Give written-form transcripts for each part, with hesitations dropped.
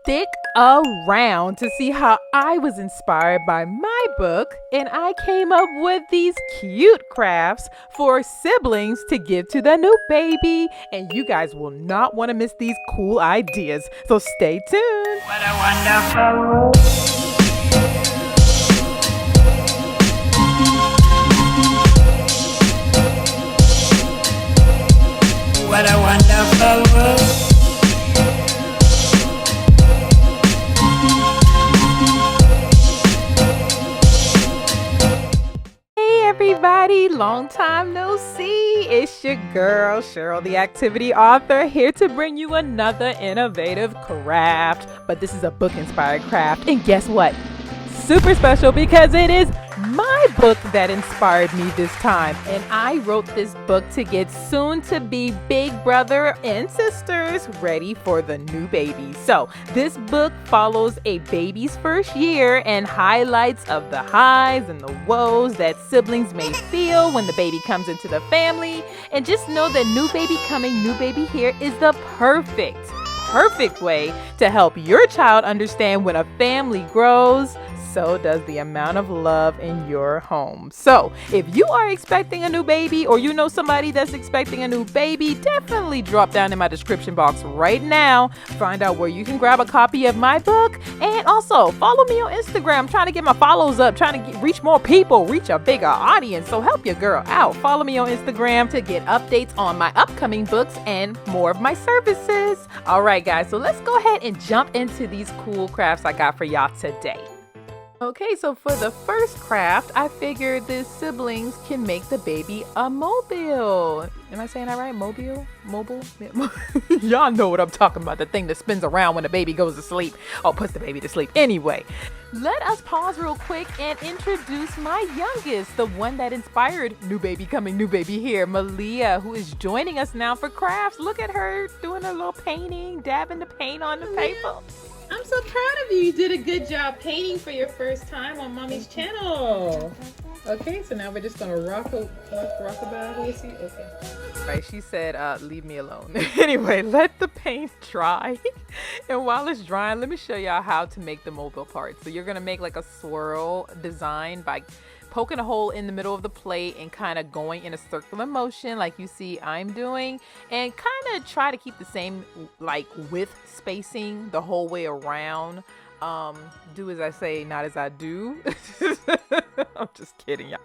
Stick around to see how I was inspired by my book and I came up with these cute crafts for siblings to give to the new baby. And you guys will not want to miss these cool ideas. So stay tuned. What a wonderful world. What a wonderful world. Hey everybody, long time no see. It's your girl, Cheryl, the activity author, here to bring you another innovative craft. But this is a book-inspired craft. And guess what? Super special because it is my book that inspired me this time. And I wrote this book to get soon-to-be big brother and sisters ready for the new baby. So this book follows a baby's first year and highlights of the highs and the woes that siblings may feel when the baby comes into the family. And just know that new baby coming, new baby here is the perfect way to help your child understand when a family grows, so does the amount of love in your home. So if you are expecting a new baby or you know somebody that's expecting a new baby, definitely drop down in my description box right now. Find out where you can grab a copy of my book, and also follow me on Instagram. I'm trying to get my follows up, trying to reach more people, reach a bigger audience. So help your girl out. Follow me on Instagram to get updates on my upcoming books and more of my services. All right, guys, so let's go ahead and jump into these cool crafts I got for y'all today. Okay, so for the first craft, I figured the siblings can make the baby a mobile. Am I saying that right? Mobile? Y'all know what I'm talking about. The thing that spins around when the baby goes to sleep. Or puts the baby to sleep. Anyway, let us pause real quick and introduce my youngest, the one that inspired new baby coming, new baby here, Malia, who is joining us now for crafts. Look at her doing a little painting, dabbing the paint on the paper. I'm so proud of you. You did a good job painting for your first time on Mommy's channel. Okay, so now we're just gonna rock about. We'll see. Okay. Right, she said, leave me alone. Anyway, let the paint dry. And while it's drying, let me show y'all how to make the mobile part. So you're gonna make like a swirl design by poking a hole in the middle of the plate and kind of going in a circular motion like you see I'm doing, and kind of try to keep the same like width spacing the whole way around. Do as I say, not as I do. I'm just kidding, y'all.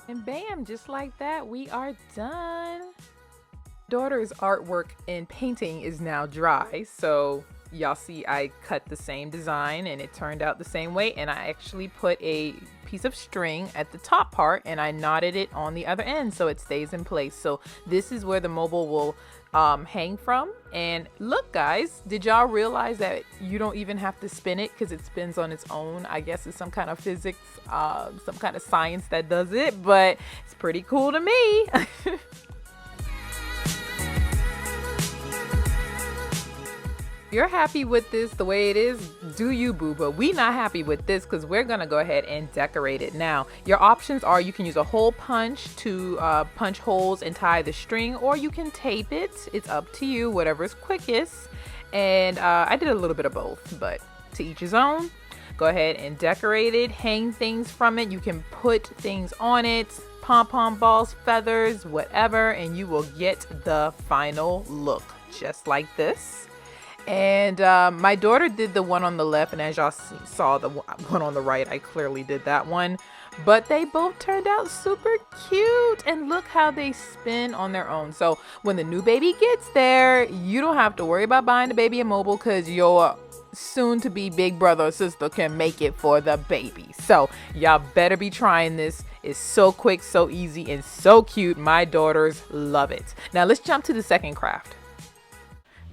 And bam, just like that, we are done. Daughter's artwork and painting is now dry, so y'all see I cut the same design and it turned out the same way, and I actually put a piece of string at the top part and I knotted it on the other end so it stays in place. So this is where the mobile will hang from. And look guys, did y'all realize that you don't even have to spin it because it spins on its own? I guess it's some kind of physics, some kind of science that does it, but it's pretty cool to me. You're happy with this the way it is, do you, boo? But we not happy with this because we're gonna go ahead and decorate it. Now your options are you can use a hole punch to punch holes and tie the string, or you can tape it. It's up to you, whatever's quickest. And I did a little bit of both, but to each his own. Go ahead and decorate it, hang things from it. You can put things on it, pom pom balls, feathers, whatever, and you will get the final look just like this. And my daughter did the one on the left, and as y'all saw the one on the right, I clearly did that one. But they both turned out super cute, and look how they spin on their own. So when the new baby gets there, you don't have to worry about buying the baby a mobile because your soon-to-be big brother or sister can make it for the baby. So y'all better be trying this. It's so quick, so easy, and so cute. My daughters love it. Now let's jump to the second craft.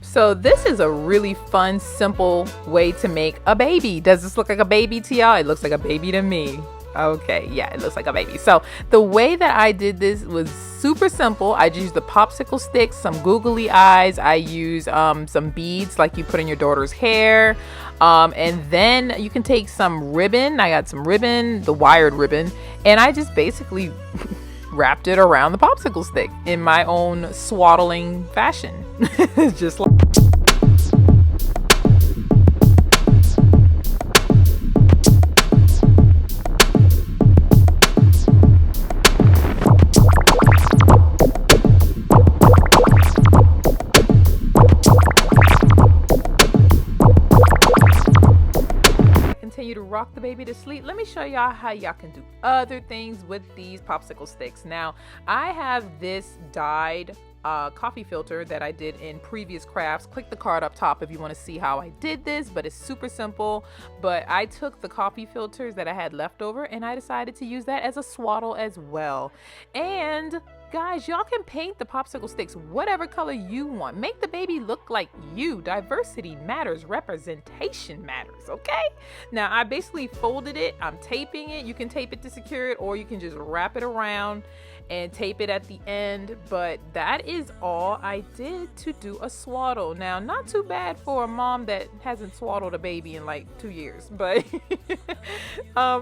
So this is a really fun, simple way to make a baby. Does this look like a baby to y'all? It looks like a baby to me. Okay, yeah, it looks like a baby. So the way that I did this was super simple. I used the popsicle sticks, some googly eyes. I used some beads like you put in your daughter's hair. And then you can take some ribbon. I got some ribbon, the wired ribbon, and I just basically wrapped it around the popsicle stick in my own swaddling fashion. Just like to rock the baby to sleep. Let me show y'all how y'all can do other things with these popsicle sticks. Now, I have this dyed coffee filter that I did in previous crafts. Click the card up top if you want to see how I did this, but it's super simple. But I took the coffee filters that I had left over and I decided to use that as a swaddle as well. And guys, y'all can paint the popsicle sticks whatever color you want. Make the baby look like you. Diversity matters. Representation matters, okay? Now, I basically folded it. I'm taping it. You can tape it to secure it, or you can just wrap it around and tape it at the end. But that is all I did to do a swaddle. Now, not too bad for a mom that hasn't swaddled a baby in like 2 years, but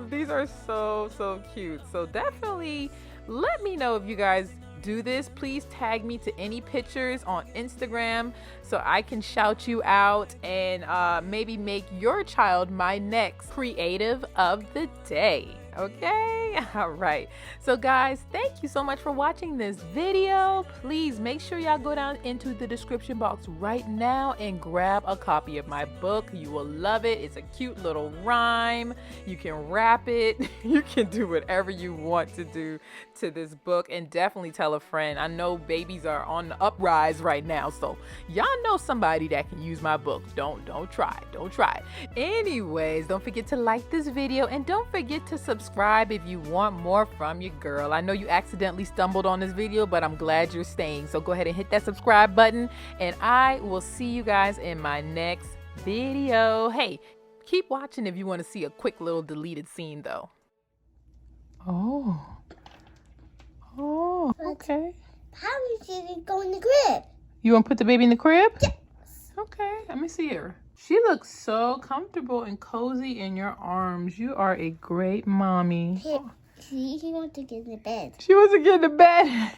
these are so cute. So definitely let me know if you guys do this. Please tag me to any pictures on Instagram so I can shout you out and maybe make your child my next creative of the day. Okay, all right. So guys, thank you so much for watching this video. Please make sure y'all go down into the description box right now and grab a copy of my book. You will love it. It's a cute little rhyme. You can wrap it. You can do whatever you want to do to this book, and definitely tell a friend. I know babies are on the uprise right now, so y'all know somebody that can use my book. Don't try. Anyways, don't forget to like this video and don't forget to subscribe if you want more from your girl. I know you accidentally stumbled on this video, but I'm glad you're staying. So go ahead and hit that subscribe button, and I will see you guys in my next video. Hey, keep watching if you want to see a quick little deleted scene though. Oh, okay. How did it go in the crib? You want to put the baby in the crib? Yes. Okay, let me see her. She looks so comfortable and cozy in your arms. You are a great mommy. He wants to get in the bed. She wants to get in the bed.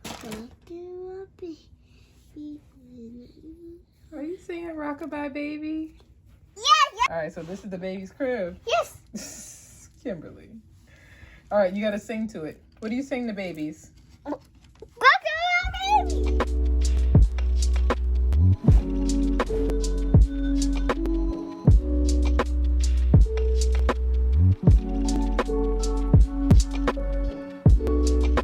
Are you singing Rockabye Baby? Yes. All right, so this is the baby's crib. Yes. Kimberly. All right, you got to sing to it. What do you sing to babies?